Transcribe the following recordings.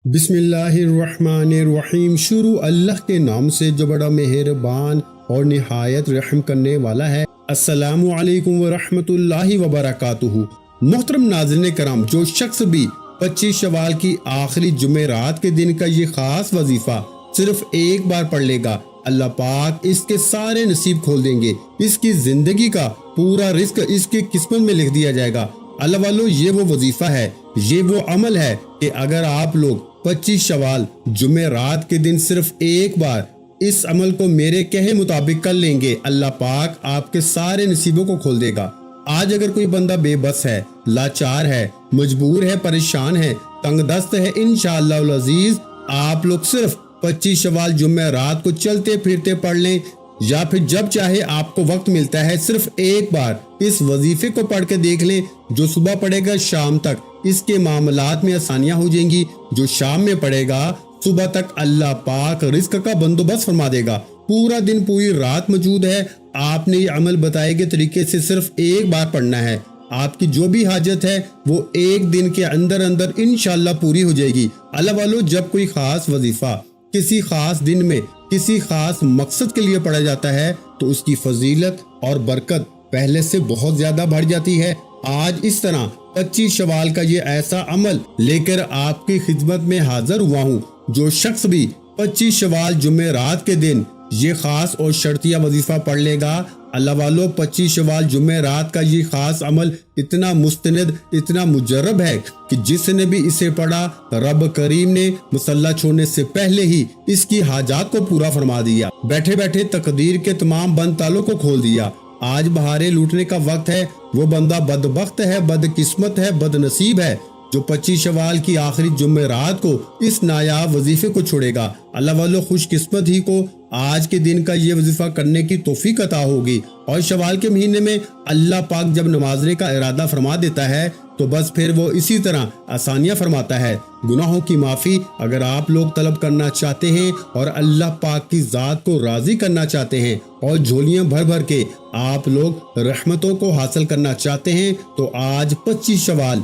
بسم اللہ الرحمن الرحیم۔ شروع اللہ کے نام سے جو بڑا مہربان اور نہایت رحم کرنے والا ہے۔ السلام علیکم ورحمۃ اللہ وبرکاتہ۔ محترم ناظرین کرام، جو شخص بھی 25 شوال کی آخری جمعرات کے دن کا یہ خاص وظیفہ صرف ایک بار پڑھ لے گا، اللہ پاک اس کے سارے نصیب کھول دیں گے۔ اس کی زندگی کا پورا رزق اس کی قسمت میں لکھ دیا جائے گا۔ اللہ والو، یہ وہ وظیفہ ہے، یہ وہ عمل ہے کہ اگر آپ لوگ 25 شوال جمعرات کے دن صرف ایک بار اس عمل کو میرے کہے مطابق کر لیں گے، اللہ پاک آپ کے سارے نصیبوں کو کھول دے گا۔ آج اگر کوئی بندہ بے بس ہے، لاچار ہے، مجبور ہے، پریشان ہے، تنگ دست ہے، انشاءاللہ العزیز آپ لوگ صرف 25 شوال جمعرات کو چلتے پھرتے پڑھ لیں، یا پھر جب چاہے آپ کو وقت ملتا ہے صرف ایک بار اس وظیفے کو پڑھ کے دیکھ لیں۔ جو صبح پڑھے گا شام تک اس کے معاملات میں آسانیاں ہو جائیں گی، جو شام میں پڑھے گا صبح تک اللہ پاک رزق کا بندوبست فرما دے گا۔ پورا دن پوری رات موجود ہے، آپ نے یہ عمل بتائے گئے طریقے سے صرف ایک بار پڑھنا ہے۔ آپ کی جو بھی حاجت ہے وہ ایک دن کے اندر اندر انشاءاللہ پوری ہو جائے گی۔ اللہ والو، جب کوئی خاص وظیفہ کسی خاص دن میں کسی خاص مقصد کے لیے پڑھا جاتا ہے تو اس کی فضیلت اور برکت پہلے سے بہت زیادہ بڑھ جاتی ہے۔ آج اس طرح 25 شوال کا یہ ایسا عمل لے کر آپ کی خدمت میں حاضر ہوا ہوں۔ جو شخص بھی 25 شوال جمعرات کے دن یہ خاص اور شرطیہ وظیفہ پڑھ لے گا، اللہ والو 25 شوال جمعرات کا یہ خاص عمل اتنا مستند، اتنا مجرب ہے کہ جس نے بھی اسے پڑھا رب کریم نے مصلی چھوڑنے سے پہلے ہی اس کی حاجات کو پورا فرما دیا، بیٹھے بیٹھے تقدیر کے تمام بند تالوں کو کھول دیا۔ آج بہاریں لوٹنے کا وقت ہے، وہ بندہ بدبخت ہے، بد قسمت ہے، بد نصیب ہے جو 25 شوال کی آخری جمعرات کو اس نایاب وظیفے کو چھوڑے گا۔ اللہ والو، خوش قسمت ہی کو آج کے دن کا یہ وظیفہ کرنے کی توفیق عطا ہوگی۔ اور شوال کے مہینے میں اللہ پاک جب نمازنے کا ارادہ فرما دیتا ہے تو بس پھر وہ اسی طرح آسانیاں فرماتا ہے۔ گناہوں کی معافی اگر آپ لوگ طلب کرنا چاہتے ہیں اور اللہ پاک کی ذات کو راضی کرنا چاہتے ہیں اور جھولیاں بھر بھر کے آپ لوگ رحمتوں کو حاصل کرنا چاہتے ہیں تو آج 25 شوال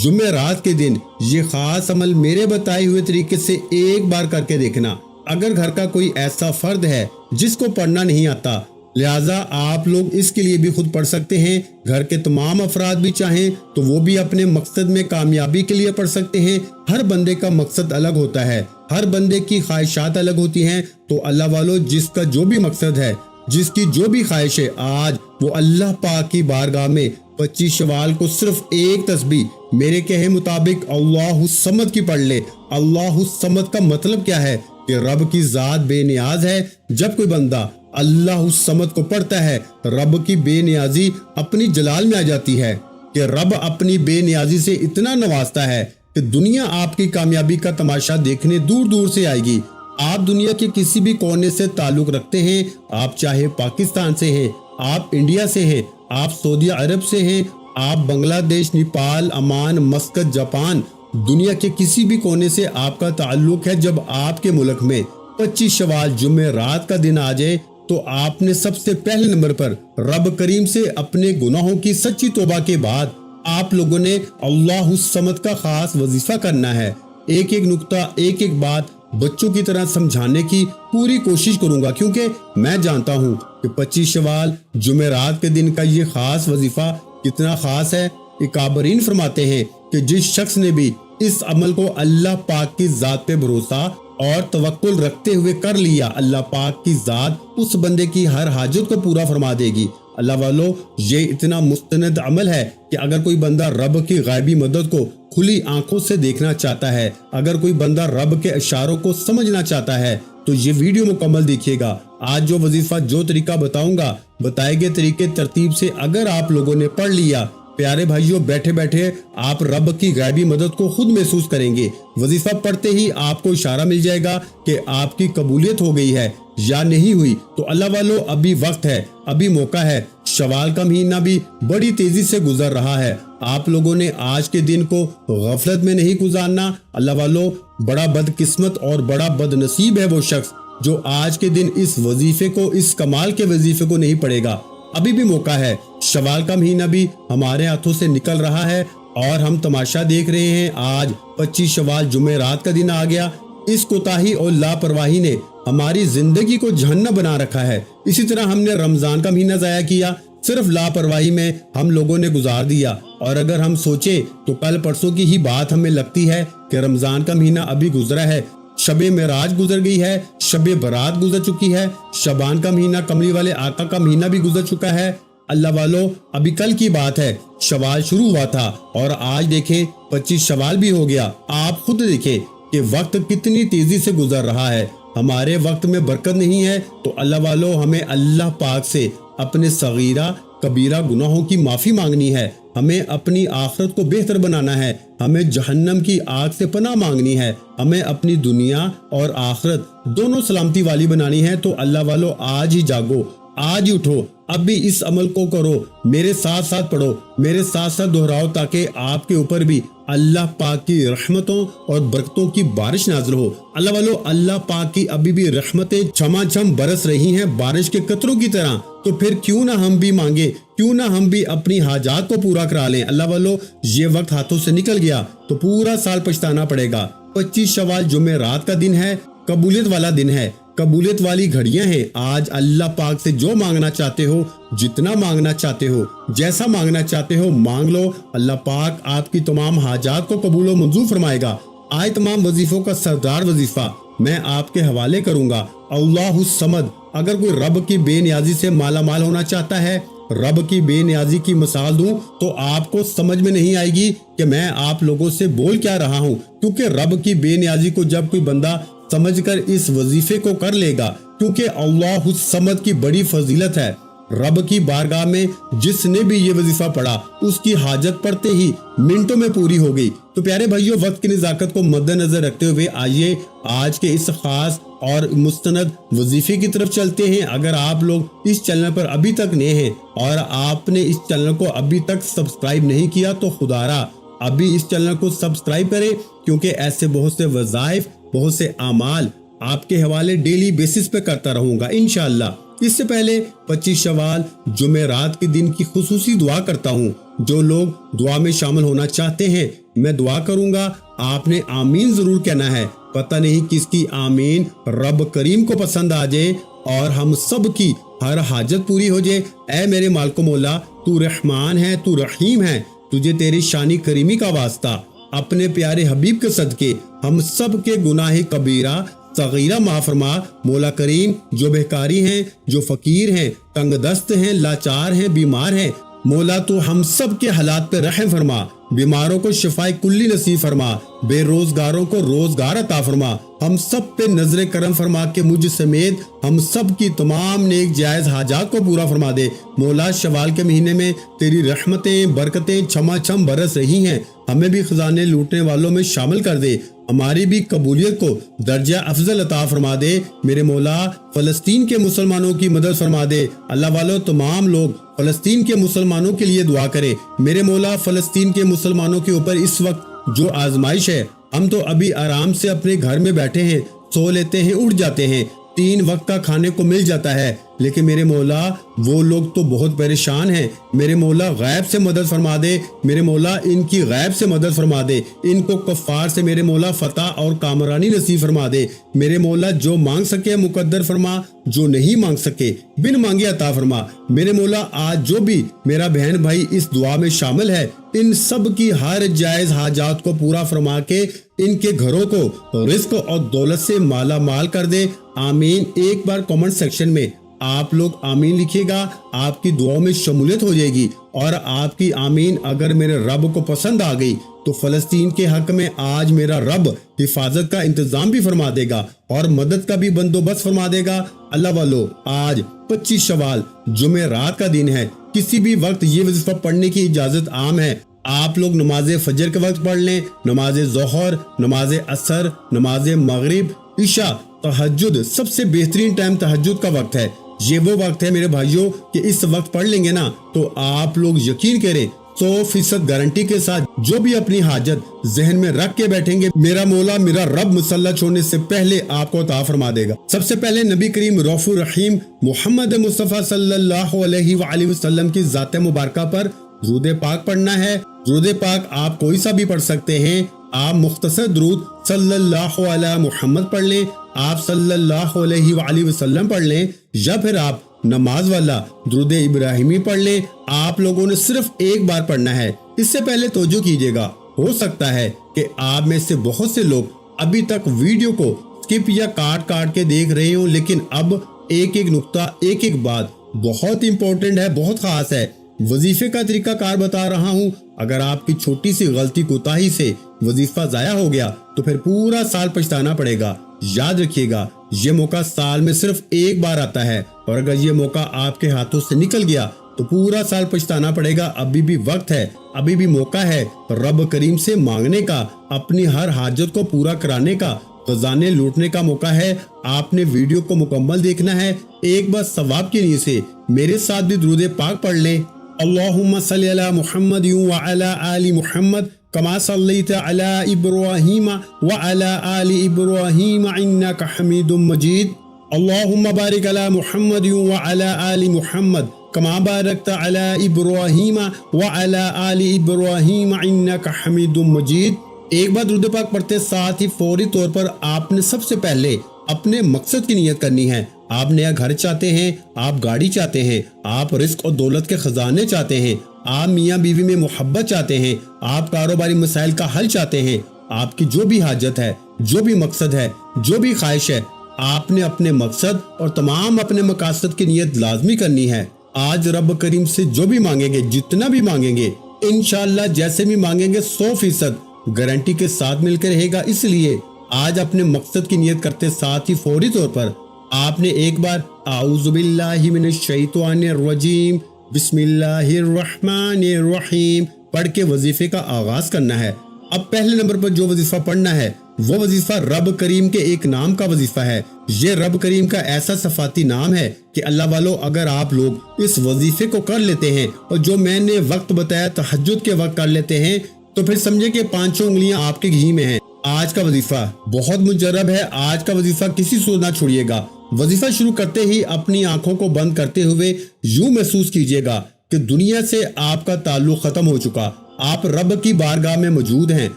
جمعرات کے دن یہ خاص عمل میرے بتائے ہوئے طریقے سے ایک بار کر کے دیکھنا۔ اگر گھر کا کوئی ایسا فرد ہے جس کو پڑھنا نہیں آتا، لہٰذا آپ لوگ اس کے لیے بھی خود پڑھ سکتے ہیں۔ گھر کے تمام افراد بھی چاہیں تو وہ بھی اپنے مقصد میں کامیابی کے لیے پڑھ سکتے ہیں۔ ہر بندے کا مقصد الگ ہوتا ہے، ہر بندے کی خواہشات الگ ہوتی ہیں، تو اللہ والو جس کا جو بھی مقصد ہے، جس کی جو بھی خواہش ہے، آج وہ اللہ پاک کی بارگاہ میں 25 شوال کو صرف ایک تسبیح میرے کہے مطابق اللہ الصمد کی پڑھ لے۔ اللہ الصمد کا مطلب کیا ہے کہ رب کی ذات بے نیاز ہے۔ جب کوئی بندہ اللہ الصمد کو پڑھتا ہے، رب کی بے نیازی اپنی جلال میں آ جاتی ہے کہ رب اپنی بے نیازی سے اتنا نوازتا ہے کہ دنیا آپ کی کامیابی کا تماشا دیکھنے دور دور سے آئے گی۔ آپ دنیا کے کسی بھی کونے سے تعلق رکھتے ہیں، آپ چاہے پاکستان سے ہیں، آپ انڈیا سے ہیں، آپ سعودی عرب سے ہیں، آپ بنگلہ دیش، نیپال، عمان، مسقط، جاپان، دنیا کے کسی بھی کونے سے آپ کا تعلق ہے، جب آپ کے ملک میں 25 شوال جمعرات کا دن آ جائے تو آپ نے سب سے پہلے نمبر پر رب کریم سے اپنے گناہوں کی سچی توبہ کے بعد آپ لوگوں نے اللہ الصمد کا خاص وظیفہ کرنا ہے۔ ایک ایک نقطہ، ایک ایک بات بچوں کی طرح سمجھانے کی پوری کوشش کروں گا، کیونکہ میں جانتا ہوں کہ 25 شوال جمعرات کے دن کا یہ خاص وظیفہ کتنا خاص ہے۔ اکابرین فرماتے ہیں کہ جس شخص نے بھی اس عمل کو اللہ پاک کی ذات پہ بھروسہ اور توکل رکھتے ہوئے کر لیا، اللہ پاک کی ذات اس بندے کی ہر حاجت کو پورا فرما دے گی۔ اللہ والو، یہ اتنا مستند عمل ہے کہ اگر کوئی بندہ رب کی غیبی مدد کو کھلی آنکھوں سے دیکھنا چاہتا ہے، اگر کوئی بندہ رب کے اشاروں کو سمجھنا چاہتا ہے تو یہ ویڈیو مکمل دیکھیے گا۔ آج جو وظیفہ، جو طریقہ بتاؤں گا، بتائے گئے طریقے ترتیب سے اگر آپ لوگوں نے پڑھ لیا، پیارے بھائیوں، بیٹھے بیٹھے آپ رب کی غیبی مدد کو خود محسوس کریں گے۔ وظیفہ پڑھتے ہی آپ کو اشارہ مل جائے گا کہ آپ کی قبولیت ہو گئی ہے یا نہیں ہوئی۔ تو اللہ والو، ابھی وقت ہے، ابھی موقع ہے۔ شوال کا مہینہ بھی بڑی تیزی سے گزر رہا ہے، آپ لوگوں نے آج کے دن کو غفلت میں نہیں گزارنا۔ اللہ والو، بڑا بد قسمت اور بڑا بد نصیب ہے وہ شخص جو آج کے دن اس وظیفے کو، اس کمال کے وظیفے کو نہیں پڑھے گا۔ ابھی بھی موقع ہے، شوال کا مہینہ بھی ہمارے ہاتھوں سے نکل رہا ہے، اور ہم تماشا دیکھ رہے ہیں آج 25 شوال جمعرات کا دن آ گیا۔ اس کوتاہی اور لاپرواہی نے ہماری زندگی کو جہنم بنا رکھا ہے۔ اسی طرح ہم نے رمضان کا مہینہ ضائع کیا، صرف لاپرواہی میں ہم لوگوں نے گزار دیا۔ اور اگر ہم سوچیں تو کل پرسوں کی ہی بات ہمیں لگتی ہے کہ رمضان کا مہینہ ابھی گزرا ہے، شب معراج گزر گئی ہے، شب برات گزر چکی ہے، شعبان کا مہینہ کملی والے آقا کا مہینہ بھی گزر چکا ہے۔ اللہ والو، ابھی کل کی بات ہے، شوال شروع ہوا تھا اور آج دیکھیں 25 شوال بھی ہو گیا۔ آپ خود دیکھیں کہ وقت کتنی تیزی سے گزر رہا ہے۔ ہمارے وقت میں برکت نہیں ہے تو اللہ والو، ہمیں اللہ پاک سے اپنے صغیرہ کبیرہ گناہوں کی معافی مانگنی ہے، ہمیں اپنی آخرت کو بہتر بنانا ہے، ہمیں جہنم کی آگ سے پناہ مانگنی ہے، ہمیں اپنی دنیا اور آخرت دونوں سلامتی والی بنانی ہے۔ تو اللہ والو، آج ہی جاگو، آج ہی اٹھو، اب بھی اس عمل کو کرو، میرے ساتھ ساتھ پڑھو، میرے ساتھ ساتھ دہراؤ، تاکہ آپ کے اوپر بھی اللہ پاک کی رحمتوں اور برکتوں کی بارش نازل ہو۔ اللہ والو، اللہ پاک کی ابھی بھی رحمتیں چھما چھم برس رہی ہیں بارش کے قطروں کی طرح، تو پھر کیوں نہ ہم بھی مانگے، کیوں نہ ہم بھی اپنی حاجات کو پورا کرا لیں۔ اللہ والو، یہ وقت ہاتھوں سے نکل گیا تو پورا سال پچھتانا پڑے گا۔ 25 شوال جمعرات کا دن ہے، قبولیت والا دن ہے، قبولیت والی گھڑیاں ہیں۔ آج اللہ پاک سے جو مانگنا چاہتے ہو، جتنا مانگنا چاہتے ہو، جیسا مانگنا چاہتے ہو مانگ لو، اللہ پاک آپ کی تمام حاجات کو قبول و منظور فرمائے گا۔ آج تمام وظیفوں کا سردار وظیفہ میں آپ کے حوالے کروں گا، اللہ الصمد۔ اگر کوئی رب کی بے نیازی سے مالا مال ہونا چاہتا ہے، رب کی بے نیازی کی مثال دوں تو آپ کو سمجھ میں نہیں آئے گی کہ میں آپ لوگوں سے بول کیا رہا ہوں، کیونکہ رب کی بے نیازی کو جب کوئی بندہ سمجھ کر اس وظیفے کو کر لے گا، کیونکہ اللہ الصمد کی بڑی فضیلت ہے۔ رب کی بارگاہ میں جس نے بھی یہ وظیفہ پڑھا، اس کی حاجت پڑھتے ہی منٹوں میں پوری ہو گئی۔ تو پیارے بھائیوں، وقت کی نزاکت کو مد نظر رکھتے ہوئے آئیے آج کے اس خاص اور مستند وظیفے کی طرف چلتے ہیں۔ اگر آپ لوگ اس چینل پر ابھی تک نئے ہیں اور آپ نے اس چینل کو ابھی تک سبسکرائب نہیں کیا تو خدارا ابھی اس چینل کو سبسکرائب کریں، کیونکہ ایسے بہت سے وظائف، بہت سے اعمال آپ کے حوالے ڈیلی بیسس پہ کرتا رہوں گا انشاءاللہ۔ اس سے پہلے 25 شوال جمعرات کے دن کی خصوصی دعا کرتا ہوں۔ جو لوگ دعا میں شامل ہونا چاہتے ہیں، میں دعا کروں گا، آپ نے آمین ضرور کہنا ہے۔ پتہ نہیں کس کی آمین رب کریم کو پسند آ جائے اور ہم سب کی ہر حاجت پوری ہو جائے۔ اے میرے مالک و مولا، تو رحمان ہے، تو رحیم ہے، تجھے تیری شانی کریمی کا واسطہ، اپنے پیارے حبیب کے صدقے ہم سب کے گناہ کبیرہ صغیرہ معاف فرما۔ مولا کریم، جو بہکاری ہیں، جو فقیر ہیں، تنگ دست ہیں، لاچار ہیں، بیمار ہیں، مولا تو ہم سب کے حالات پہ رحم فرما، بیماروں کو شفائے کلی نصیب فرما، بے روزگاروں کو روزگار عطا فرما، ہم سب پہ نظر کرم فرما کے مجھ سمیت ہم سب کی تمام نیک جائز حاجات کو پورا فرما دے۔ مولا، شوال کے مہینے میں تیری رحمتیں، برکتیں چھما چھم برس رہی ہیں، ہمیں بھی خزانے لوٹنے والوں میں شامل کر دے، ہماری بھی قبولیت کو درجہ افضل عطا فرما دے۔ میرے مولا، فلسطین کے مسلمانوں کی مدد فرما دے۔ اللہ والو، تمام لوگ فلسطین کے مسلمانوں کے لیے دعا کرے۔ میرے مولا، فلسطین کے مسلمانوں کے اوپر اس وقت جو آزمائش ہے، ہم تو ابھی آرام سے اپنے گھر میں بیٹھے ہیں، سو لیتے ہیں، اٹھ جاتے ہیں، 3 وقت کا کھانے کو مل جاتا ہے، لیکن میرے مولا وہ لوگ تو بہت پریشان ہیں۔ میرے مولا، غیب سے مدد فرما دے، میرے مولا ان کی غیب سے مدد فرما دے، ان کو کفار سے میرے مولا فتح اور کامرانی نصیب فرما دے۔ میرے مولا، جو مانگ سکے مقدر فرما، جو نہیں مانگ سکے بن مانگے عطا فرما۔ میرے مولا، آج جو بھی میرا بہن بھائی اس دعا میں شامل ہے، ان سب کی ہر جائز حاجات کو پورا فرما کے ان کے گھروں کو رزق اور دولت سے مالا مال کر دے۔ آمین۔ ایک بار کامنٹ سیکشن میں آپ لوگ آمین لکھیے گا، آپ کی دعاؤں میں شمولیت ہو جائے گی، اور آپ کی آمین اگر میرے رب کو پسند آ گئی تو فلسطین کے حق میں آج میرا رب حفاظت کا انتظام بھی فرما دے گا اور مدد کا بھی بندوبست فرما دے گا۔ اللہ والو، آج 25 شوال جمعرات کا دن ہے، کسی بھی وقت یہ وظیفہ پڑھنے کی اجازت عام ہے۔ آپ لوگ نماز فجر کے وقت پڑھ لیں، نماز ظہر، نماز عصر، نماز مغرب، عشاء، تہجد، سب سے بہترین ٹائم تہجد کا وقت ہے۔ یہ وہ وقت ہے میرے بھائیوں کہ اس وقت پڑھ لیں گے نا تو آپ لوگ یقین کریں 100% گارنٹی کے ساتھ جو بھی اپنی حاجت ذہن میں رکھ کے بیٹھیں گے، میرا مولا، میرا رب مسلح چھوڑنے سے پہلے آپ کو عطا فرما دے گا۔ سب سے پہلے نبی کریم رؤوف الرحیم محمد مصطفیٰ صلی اللہ علیہ وآلہ وسلم کی ذات مبارکہ پر درود پاک پڑھنا ہے، درود پاک آپ کوئی سا بھی پڑھ سکتے ہیں. آپ مختصر درود صلی اللہ علی محمد پڑھ لیں, آپ صلی اللہ علیہ وآلہ وسلم پڑھ لیں, یا پھر آپ نماز والا درود ابراہیمی پڑھ لیں. آپ لوگوں نے صرف ایک بار پڑھنا ہے. اس سے پہلے توجہ کیجیے گا, ہو سکتا ہے کہ آپ میں سے بہت سے لوگ ابھی تک ویڈیو کو سکپ یا کاٹ کے دیکھ رہے ہوں, لیکن اب ایک ایک نقطہ, ایک ایک بات بہت امپورٹنٹ ہے, بہت خاص ہے. وظیفے کا طریقہ کار بتا رہا ہوں. اگر آپ کی چھوٹی سی غلطی کوتاہی سے وظیفہ ضائع ہو گیا تو پھر پورا سال پچھتانا پڑے گا. یاد رکھیے گا, یہ موقع سال میں صرف ایک بار آتا ہے, اور اگر یہ موقع آپ کے ہاتھوں سے نکل گیا تو پورا سال پچھتانا پڑے گا. ابھی بھی وقت ہے, ابھی بھی موقع ہے رب کریم سے مانگنے کا, اپنی ہر حاجت کو پورا کرانے کا, خزانے لوٹنے کا موقع ہے. آپ نے ویڈیو کو مکمل دیکھنا ہے. ایک بار ثواب کی نیت سے میرے ساتھ بھی درود پاک پڑھ لیں. اللہم صلی علی محمد وعلی آل محمد کما صلیت علی ابراہیم وعلی آل ابراہیم انک حمید مجید. اللہم بارک علی محمد وعلی آل محمد کما بارکت علی ابراہیم وعلی آل ابراہیم انک حمید مجید. ایک بار درود پاک پڑھتے ساتھ ہی فوری طور پر آپ نے سب سے پہلے اپنے مقصد کی نیت کرنی ہے. آپ نیا گھر چاہتے ہیں, آپ گاڑی چاہتے ہیں, آپ رزق اور دولت کے خزانے چاہتے ہیں, آپ میاں بیوی میں محبت چاہتے ہیں, آپ کاروباری مسائل کا حل چاہتے ہیں, آپ کی جو بھی حاجت ہے, جو بھی مقصد ہے, جو بھی خواہش ہے, آپ نے اپنے مقصد اور تمام اپنے مقاصد کی نیت لازمی کرنی ہے. آج رب کریم سے جو بھی مانگیں گے, جتنا بھی مانگیں گے, انشاءاللہ جیسے بھی مانگیں گے 100% گارنٹی کے ساتھ مل کے رہے گا. اس لیے آج اپنے مقصد کی نیت کرتے ساتھ ہی فوری طور پر آپ نے ایک بار اعوذ باللہ من الشیطان الرجیم بسم اللہ الرحمن الرحیم پڑھ کے وظیفے کا آغاز کرنا ہے. اب پہلے نمبر پر جو وظیفہ پڑھنا ہے وہ وظیفہ رب کریم کے ایک نام کا وظیفہ ہے. یہ رب کریم کا ایسا صفاتی نام ہے کہ اللہ والو, اگر آپ لوگ اس وظیفے کو کر لیتے ہیں اور جو میں نے وقت بتایا تہجد کے وقت کر لیتے ہیں تو پھر سمجھے کہ 5 انگلیاں آپ کے گھی میں ہیں. آج کا وظیفہ بہت مجرب ہے. آج کا وظیفہ کسی سے نہ چھوڑیے گا. وظیفہ شروع کرتے ہی اپنی آنکھوں کو بند کرتے ہوئے یوں محسوس کیجیے گا کہ دنیا سے آپ کا تعلق ختم ہو چکا. آپ رب کی بارگاہ میں موجود ہیں.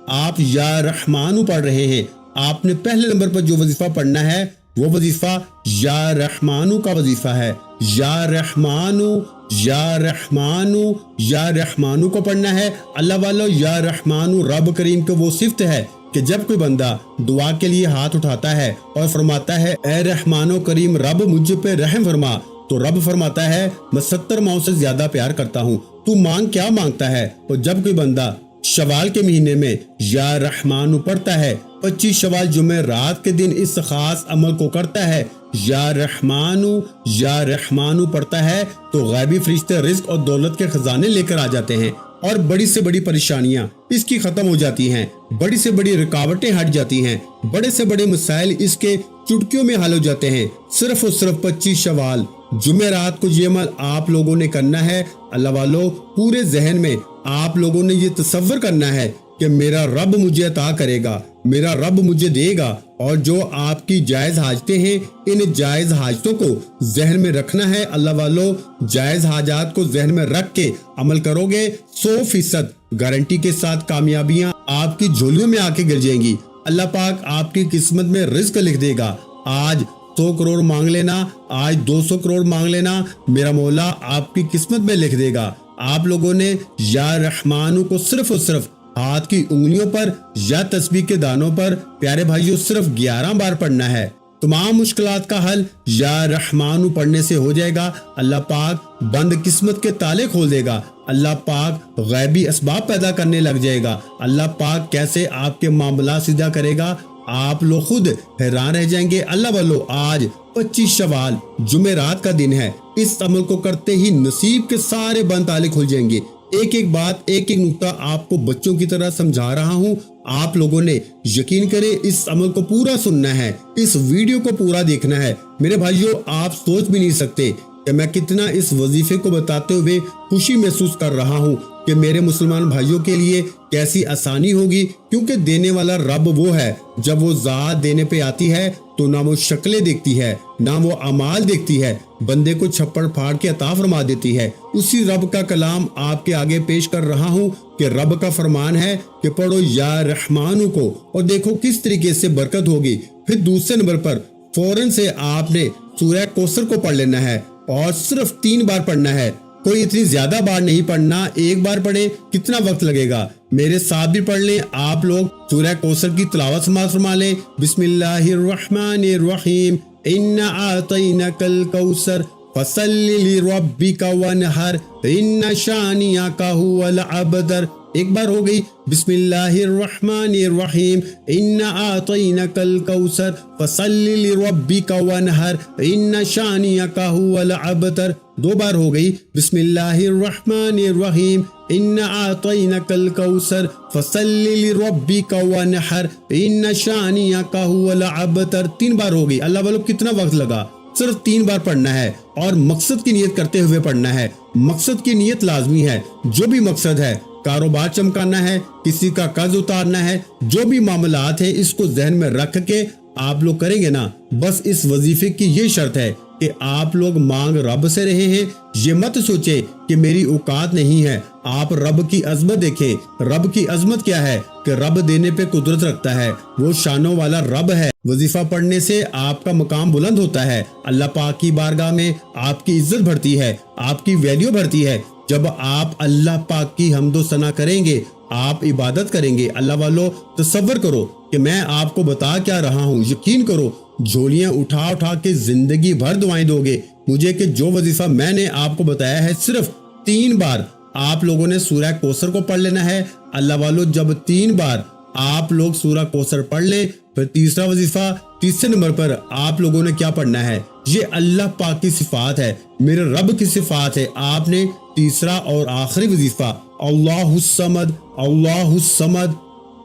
آپ یا رحمانو پڑھ رہے ہیں. آپ نے پہلے نمبر پر جو وظیفہ پڑھنا ہے وہ وظیفہ یا رحمانو کا وظیفہ ہے. یا رحمانو, یا رحمانو, یا رحمانو کو پڑھنا ہے. اللہ والو, یا رحمانو رب کریم کو وہ صفت ہے کہ جب کوئی بندہ دعا کے لیے ہاتھ اٹھاتا ہے اور فرماتا ہے اے رحمان و کریم رب مجھ پہ رحم فرما, تو رب فرماتا ہے میں 70 ماؤں سے زیادہ پیار کرتا ہوں, تو مانگ کیا مانگتا ہے. اور جب کوئی بندہ شوال کے مہینے میں یا رحمانو پڑھتا ہے, 25 شوال جمعہ رات کے دن اس خاص عمل کو کرتا ہے, یا رحمانو, یا رحمانو پڑھتا ہے, تو غیبی فرشتے رزق اور دولت کے خزانے لے کر آ جاتے ہیں اور بڑی سے بڑی پریشانیاں اس کی ختم ہو جاتی ہیں, بڑی سے بڑی رکاوٹیں ہٹ جاتی ہیں, بڑے سے بڑے مسائل اس کے چٹکیوں میں حل ہو جاتے ہیں. صرف اور صرف 25 شوال جمعرات کو یہ عمل آپ لوگوں نے کرنا ہے. اللہ والو, پورے ذہن میں آپ لوگوں نے یہ تصور کرنا ہے کہ میرا رب مجھے عطا کرے گا, میرا رب مجھے دے گا, اور جو آپ کی جائز حاجتیں ہیں ان جائز حاجتوں کو ذہن میں رکھنا ہے. اللہ والو, جائز حاجات کو ذہن میں رکھ کے عمل کرو گے 100% گارنٹی کے ساتھ کامیابیاں آپ کی جھولیوں میں آ کے گر جائیں گی. اللہ پاک آپ کی قسمت میں رزق لکھ دے گا. آج 100 کروڑ مانگ لینا, آج 200 کروڑ مانگ لینا, میرا مولا آپ کی قسمت میں لکھ دے گا. آپ لوگوں نے یا رحمانو کو صرف اور صرف ہاتھ کی انگلیوں پر یا تسبیح کے دانوں پر پیارے بھائیوں صرف 11 بار پڑھنا ہے. تمام مشکلات کا حل یا رحمانو پڑھنے سے ہو جائے گا. اللہ پاک بند قسمت کے تالے کھول دے گا. اللہ پاک غیبی اسباب پیدا کرنے لگ جائے گا. اللہ پاک کیسے آپ کے معاملات سیدھا کرے گا, آپ لوگ خود حیران رہ جائیں گے. اللہ والو, آج 25 شوال جمعرات کا دن ہے. اس عمل کو کرتے ہی نصیب کے سارے بند تالے کھل جائیں گے. ایک ایک بات, ایک ایک نقطہ آپ کو بچوں کی طرح سمجھا رہا ہوں. آپ لوگوں نے یقین کرے اس عمل کو پورا سننا ہے, اس ویڈیو کو پورا دیکھنا ہے. میرے بھائیوں, آپ سوچ بھی نہیں سکتے کہ میں کتنا اس وظیفے کو بتاتے ہوئے خوشی محسوس کر رہا ہوں, کہ میرے مسلمان بھائیوں کے لیے کیسی آسانی ہوگی، کیونکہ دینے والا رب وہ ہے۔ جب وہ ذات دینے پہ آتی ہے تو نہ وہ شکلیں دیکھتی ہے نہ وہ اعمال دیکھتی ہے، بندے کو چھپڑ پھاڑ کے عطا فرما دیتی ہے۔ اسی رب کا کلام آپ کے آگے پیش کر رہا ہوں کہ رب کا فرمان ہے کہ پڑھو یا رحمانو کو، اور دیکھو کس طریقے سے برکت ہوگی۔ پھر دوسرے نمبر پر فوراً سے آپ نے سورہ کوثر کو پڑھ لینا ہے اور صرف 3 بار پڑھنا ہے، کوئی اتنی زیادہ بار نہیں پڑھنا۔ ایک بار پڑھے کتنا وقت لگے گا؟ میرے ساتھ بھی پڑھ لیں آپ لوگ۔ سورہ کوثر کی تلاوت سماعت فرما لیں۔ بسم اللہ الرحمن الرحیم، انا اعطیناک الکوثر فصل لربک وانحر ان شانئک ھو الابتر۔ ایک بار ہو گئی۔ بسم اللہ الرحمن الرحیم، انا اعطیناک الکوثر فصل لربک وانحر ان شانئک ھو الابتر۔ 2 بار ہو گئی۔ بسم اللہ الرحمن الرحیم، انا اعطیناک الکوثر فصل لربک وانحر ان شانئک ھو الابتر۔ 3 بار ہو گئی۔ اللہ والو کتنا وقت لگا؟ صرف 3 بار پڑھنا ہے اور مقصد کی نیت کرتے ہوئے پڑھنا ہے۔ مقصد کی نیت لازمی ہے۔ جو بھی مقصد ہے، کاروبار چمکانا ہے، کسی کا قرض اتارنا ہے، جو بھی معاملات ہیں، اس کو ذہن میں رکھ کے آپ لوگ کریں گے نا۔ بس اس وظیفے کی یہ شرط ہے کہ آپ لوگ مانگ رب سے رہے ہیں۔ یہ مت سوچے کہ میری اوقات نہیں ہے۔ آپ رب کی عظمت دیکھیں۔ رب کی عظمت کیا ہے کہ رب دینے پہ قدرت رکھتا ہے، وہ شانوں والا رب ہے۔ وظیفہ پڑھنے سے آپ کا مقام بلند ہوتا ہے، اللہ پاک کی بارگاہ میں آپ کی عزت بڑھتی ہے، آپ کی ویلیو بڑھتی ہے۔ جب آپ اللہ پاک کی حمد و ثنا کریں گے، آپ عبادت کریں گے۔ اللہ والو تصور کرو کہ میں آپ کو بتا کیا رہا ہوں، یقین کرو جھولیاں اٹھا اٹھا کے زندگی بھر دعائیں دو گے مجھے کہ جو وظیفہ میں نے آپ کو بتایا ہے صرف 3 بار آپ لوگوں نے سورہ کوثر کو پڑھ لینا ہے۔ اللہ والو جب 3 بار آپ لوگ سورہ کوثر پڑھ لیں، پھر تیسرا وظیفہ، تیسرے نمبر پر آپ لوگوں نے کیا پڑھنا ہے؟ یہ اللہ پاک کی صفات ہے، میرے رب کی صفات ہے۔ آپ نے تیسرا اور آخری وظیفہ اللہ الصمد، اللہ الصمد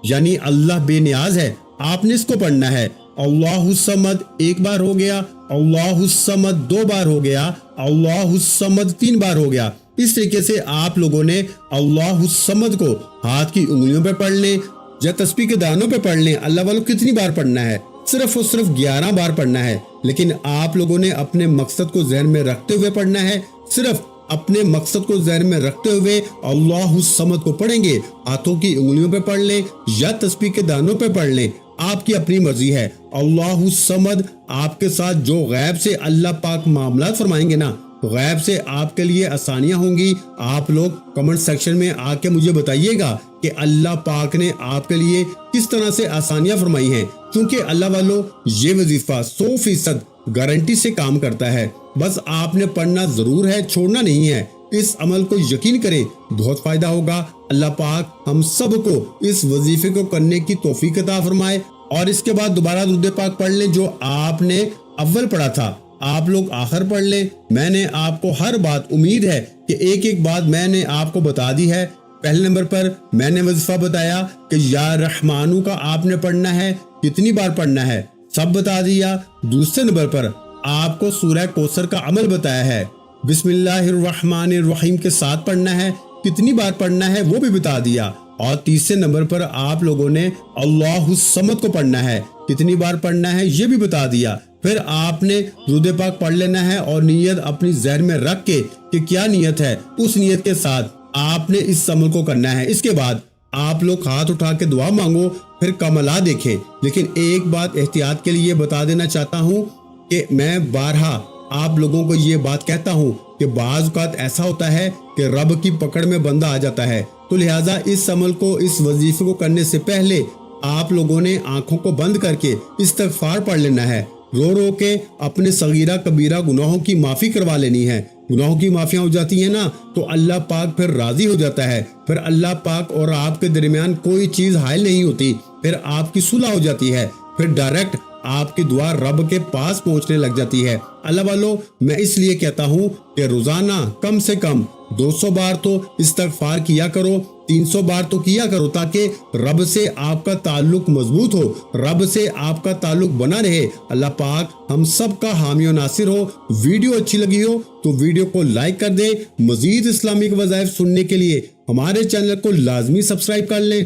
یعنی اللہ بے نیاز ہے، آپ نے اس کو پڑھنا ہے۔ اللہ الصمد 1 بار ہو گیا، اللہ الصمد 2 بار ہو گیا، اللہ الصمد 3 بار ہو گیا۔ اس طریقے سے آپ لوگوں نے اللہ الصمد کو ہاتھ کی انگلیوں پہ پڑھ لیں یا تسبیح کے دانوں پہ پڑھ لیں۔ اللہ والوں کتنی بار پڑھنا ہے؟ صرف اور صرف 11 بار پڑھنا ہے، لیکن آپ لوگوں نے اپنے مقصد کو ذہن میں رکھتے ہوئے پڑھنا ہے۔ صرف اپنے مقصد کو ذہن میں رکھتے ہوئے اللہ الصمد کو پڑھیں گے، ہاتھوں کی انگلیوں پہ پڑھ لیں یا تسبیح کے دانوں پہ پڑھ لیں، آپ کی اپنی مرضی ہے۔ اللہ الصمد آپ کے ساتھ جو غیب سے اللہ پاک معاملات فرمائیں گے نا، غیب سے آپ کے لیے آسانیاں ہوں گی۔ آپ لوگ کمنٹ سیکشن میں آ کے مجھے بتائیے گا کہ اللہ پاک نے آپ کے لیے کس طرح سے آسانیاں فرمائی ہیں، کیونکہ اللہ والوں یہ وظیفہ 100% گارنٹی سے کام کرتا ہے۔ بس آپ نے پڑھنا ضرور ہے، چھوڑنا نہیں ہے۔ اس عمل کو یقین کریں، بہت فائدہ ہوگا۔ اللہ پاک ہم سب کو اس وظیفے کو کرنے کی توفیق عطا فرمائے۔ اور اس کے بعد دوبارہ درود پاک پڑھ لیں جو آپ نے اول پڑھا تھا، آپ لوگ آخر پڑھ لیں۔ میں نے آپ کو ہر بات، امید ہے کہ ایک بات میں نے آپ کو بتا دی ہے۔ پہلے نمبر پر میں نے وظیفہ بتایا کہ یا رحمانو کا آپ نے پڑھنا ہے، کتنی بار پڑھنا ہے سب بتا دیا۔ دوسرے نمبر پر آپ کو سورہ کوثر کا عمل بتایا ہے، بسم اللہ الرحمن الرحیم کے ساتھ پڑھنا ہے، کتنی بار پڑھنا ہے وہ بھی بتا دیا۔ اور تیسرے نمبر پر آپ لوگوں نے اللہ الصمد کو پڑھنا ہے، کتنی بار پڑھنا ہے یہ بھی بتا دیا۔ پھر آپ نے درود پاک پڑھ لینا ہے اور نیت اپنی ذہن میں رکھ کے کہ کیا نیت ہے، اس نیت کے ساتھ آپ نے اس عمل کو کرنا ہے۔ اس کے بعد آپ لوگ ہاتھ اٹھا کے دعا مانگو، پھر کملا دیکھیں۔ لیکن ایک بات احتیاط کے لیے بتا دینا چاہتا ہوں کہ میں بارہا آپ لوگوں کو یہ بات کہتا ہوں کہ بعض اوقات ایسا ہوتا ہے کہ رب کی پکڑ میں بندہ آ جاتا ہے، تو لہٰذا اس عمل کو، اس وظیفے کو کرنے سے پہلے آپ لوگوں نے آنکھوں کو بند کر کے استغفار پڑھ لینا ہے، رو رو کے اپنے صغیرہ کبیرہ گناہوں کی معافی کروا لینی ہے۔ گناہوں کی معافیاں ہو جاتی ہیں نا تو اللہ پاک پھر راضی ہو جاتا ہے، پھر اللہ پاک اور آپ کے درمیان کوئی چیز حائل نہیں ہوتی، پھر آپ کی صلح ہو جاتی ہے، پھر ڈائریکٹ آپ کی دعا رب کے پاس پہنچنے لگ جاتی ہے۔ اللہ والو، میں اس لیے کہتا ہوں کہ روزانہ کم سے کم 200 بار تو استغفار کیا کرو، 300 بار تو کیا کرو، تاکہ رب سے آپ کا تعلق مضبوط ہو، رب سے آپ کا تعلق بنا رہے۔ اللہ پاک ہم سب کا حامی و ناصر ہو۔ ویڈیو اچھی لگی ہو تو ویڈیو کو لائک کر دیں۔ مزید اسلامک وظائف سننے کے لیے ہمارے چینل کو لازمی سبسکرائب کر لیں۔